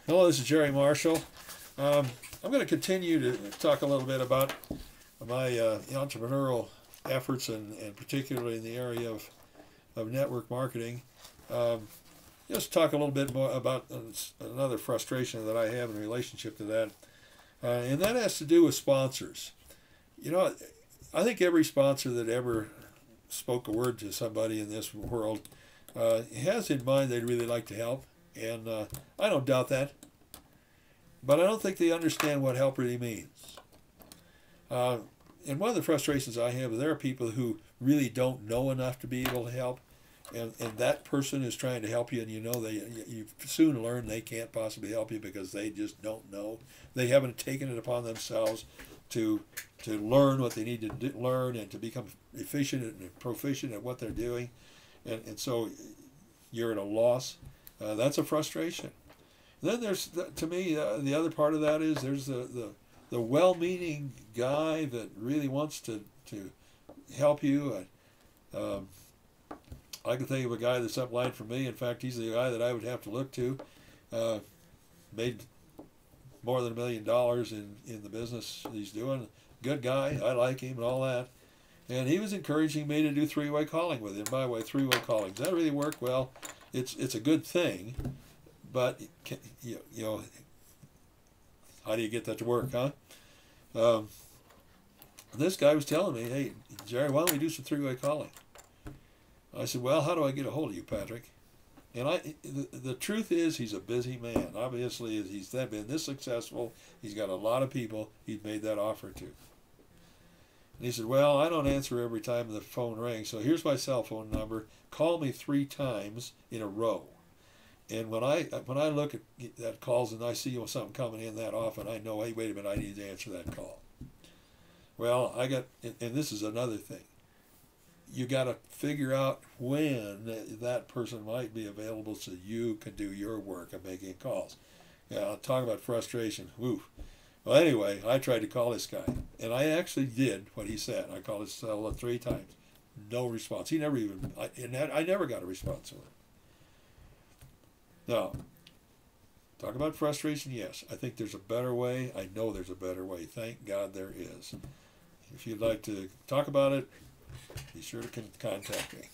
Hello, this is Jerry Marshall. I'm going to continue to talk a little bit about my entrepreneurial efforts, and particularly in the area of network marketing. Um, just talk a little bit more about another frustration that I have in relationship to that, and that has to do with sponsors. You know, I think every sponsor that ever spoke a word to somebody in this world has in mind they'd really like to help, and I don't doubt that. But I don't think they understand what help really means. Uh, and one of the frustrations I have is there are people who really don't know enough to be able to help, and that person is trying to help you, and you know you soon learn they can't possibly help you because they just don't know. They haven't taken it upon themselves to learn what they need to learn and to become efficient and proficient at what they're doing, and so you're at a loss. That's a frustration. Then there's, to me, the other part of that is there's the well-meaning guy that really wants to help you. Um, I can think of a guy that's upline for me. In fact, he's the guy that I would have to look to. Uh, Made more than $1 million in the business he's doing. Good guy. I like him and all that. And he was encouraging me to do three-way calling with him. By the way, three-way calling. Does that really work? Well, it's a good thing, but you know, how do you get that to work, huh? Um, this guy was telling me, hey, Jerry, why don't we do some three-way calling? I said, well, how do I get a hold of you, Patrick? And the truth is, he's a busy man. Obviously, he's been this successful. He's got a lot of people he's made that offer to. And he said, well, I don't answer every time the phone rings, so here's my cell phone number. Call me 3 times in a row. And when I look at calls and I see something coming in that often, I know, hey, wait a minute, I need to answer that call. Well, and this is another thing. You got to figure out when that person might be available so you can do your work of making calls. Yeah, talk about frustration. Woo. Well, anyway, I tried to call this guy, and I actually did what he said. I called his cell 3 times. No response. He never even, I never got a response from him. Now, talk about frustration, yes. I think there's a better way. I know there's a better way. Thank God there is. If you'd like to talk about it, be sure to contact me.